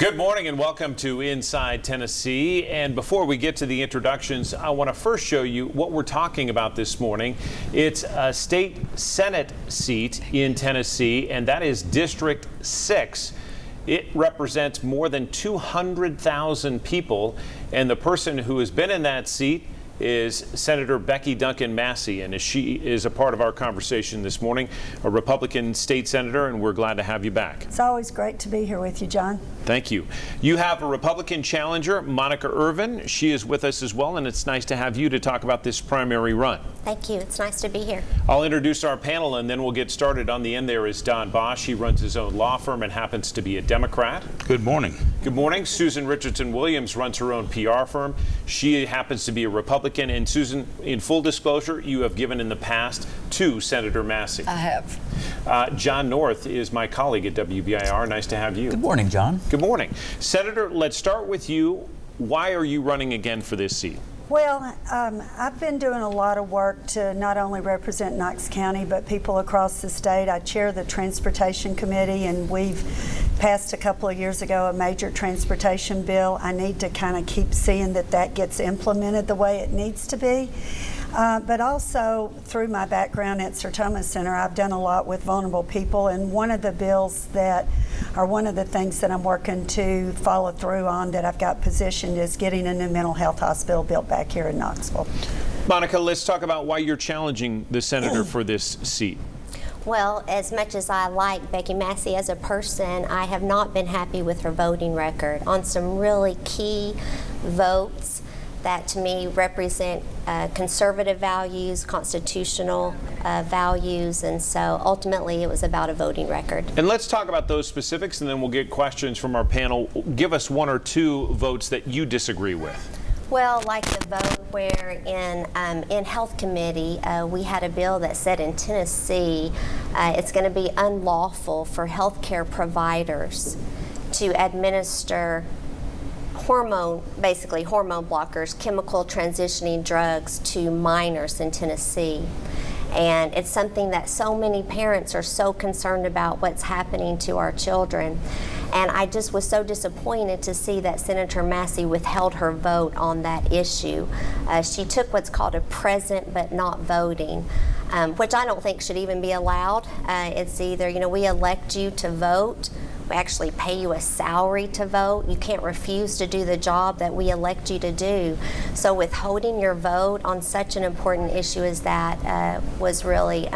Good morning and welcome to Inside Tennessee. And before we get to the introductions, I want to first show you what we're talking about this morning. It's a state Senate seat in Tennessee, and that is District 6. It represents more than 200,000 people, and the person who has been in that seat is Senator Becky Duncan Massey, and she is a part of our conversation this morning, a Republican state senator, and we're glad to have you back. It's always great to be here with you, John. Thank you. You have a Republican challenger, Monica Irvine. She is with us as well, and it's nice to have you to talk about this primary run. Thank you. It's nice to be here. I'll introduce our panel, and then we'll get started. On the end there is Don Bosch. He runs his own law firm and happens to be a Democrat. Good morning. Good morning. Susan Richardson Williams runs her own PR firm. She happens to be a Republican. And Susan, in full disclosure, you have given in the past to Senator Massey. I have. John North is my colleague at WBIR. Nice to have you. Good morning, John. Good morning. Senator, let's start with you. Why are you running again for this seat? Well, I've been doing a lot of work to not only represent Knox County, but people across the state. I chair the Transportation Committee, and we've passed a couple of years ago a major transportation bill. I need to kind of keep seeing that that gets implemented the way it needs to be. But also, through my background at Sertoma Center, I've done a lot with vulnerable people, and one of the bills that are one of the things that I'm working to follow through on that I've got positioned is getting a new mental health hospital built back here in Knoxville. Monica, let's talk about why you're challenging the senator for this seat. Well, as much as I like Becky Massey as a person, I have not been happy with her voting record on some really key votes that to me represent conservative values, constitutional values, and so ultimately it was about a voting record. And let's talk about those specifics, and then we'll get questions from our panel. Give us one or two votes that you disagree with. Well, like the vote where in Health Committee we had a bill that said in Tennessee it's going to be unlawful for healthcare providers to administer hormone blockers, chemical transitioning drugs to minors in Tennessee. And it's something that so many parents are so concerned about what's happening to our children. And I just was so disappointed to see that Senator Massey withheld her vote on that issue. She took what's called a present but not voting, which I don't think should even be allowed. It's either, we elect you to vote, we actually pay you a salary to vote. You can't refuse to do the job that we elect you to do. So withholding your vote on such an important issue as that was really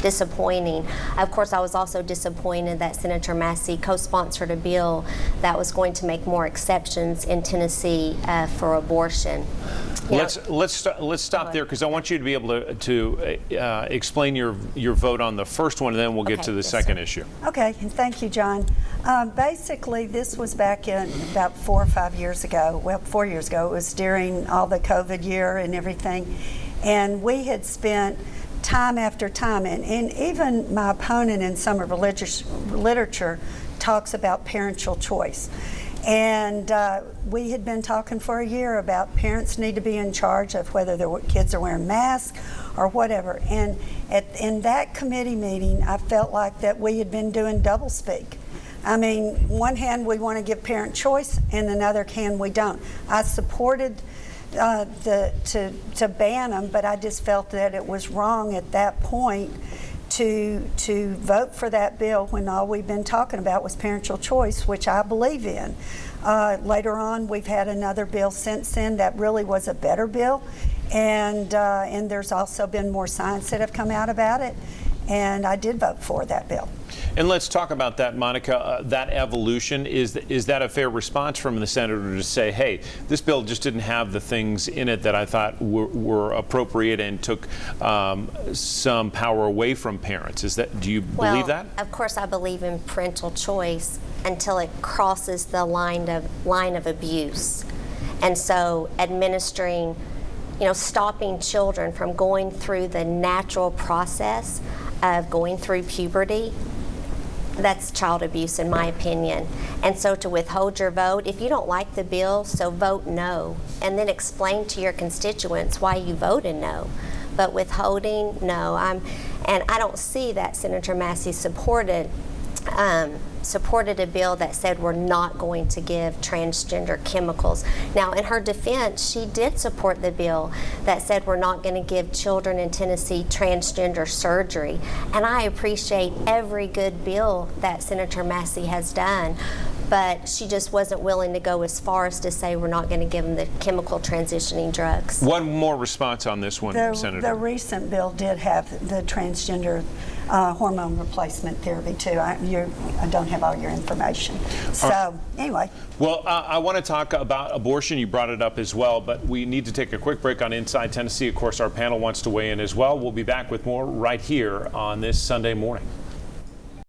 disappointing. Of course, I was also disappointed that Senator Massey co-sponsored a bill that was going to make more exceptions in Tennessee for abortion. Let's stop there, because I want you to be able to explain your vote on the first one, and then we'll get to the second issue. Okay, and thank you, John. Basically, this was back in about 4 or 5 years ago. Well, 4 years ago. It was during all the COVID year and everything. And we had spent time after time, and even my opponent in some of religious literature talks about parental choice. And we had been talking for a year about parents need to be in charge of whether their kids are wearing masks or whatever. And in that committee meeting, I felt like that we had been doing doublespeak. I mean, one hand we want to give parent choice, and another hand we don't. I supported to ban them, but I just felt that it was wrong at that point to vote for that bill when all we've been talking about was parental choice, which I believe in. Later on, we've had another bill since then that really was a better bill, and there's also been more science that have come out about it, and I did vote for that bill. And let's talk about that, Monica, that evolution. Is that a fair response from the senator to say, hey, this bill just didn't have the things in it that I thought were appropriate and took some power away from parents? Do you believe that? Of course I believe in parental choice until it crosses the line of abuse. And so administering, stopping children from going through the natural process of going through puberty, that's child abuse in my opinion. And so to withhold your vote, if you don't like the bill, so vote no, and then explain to your constituents why you voted no. But withholding, no. And I don't see that Senator Massey supported supported a bill that said we're not going to give transgender chemicals. Now, in her defense, she did support the bill that said we're not going to give children in Tennessee transgender surgery. And I appreciate every good bill that Senator Massey has done, but she just wasn't willing to go as far as to say we're not going to give them the chemical transitioning drugs. One more response on this one, Senator. The recent bill did have the transgender hormone replacement therapy too. I don't have all your information. So anyway. Well, I want to talk about abortion. You brought it up as well, but we need to take a quick break on Inside Tennessee. Of course, our panel wants to weigh in as well. We'll be back with more right here on this Sunday morning.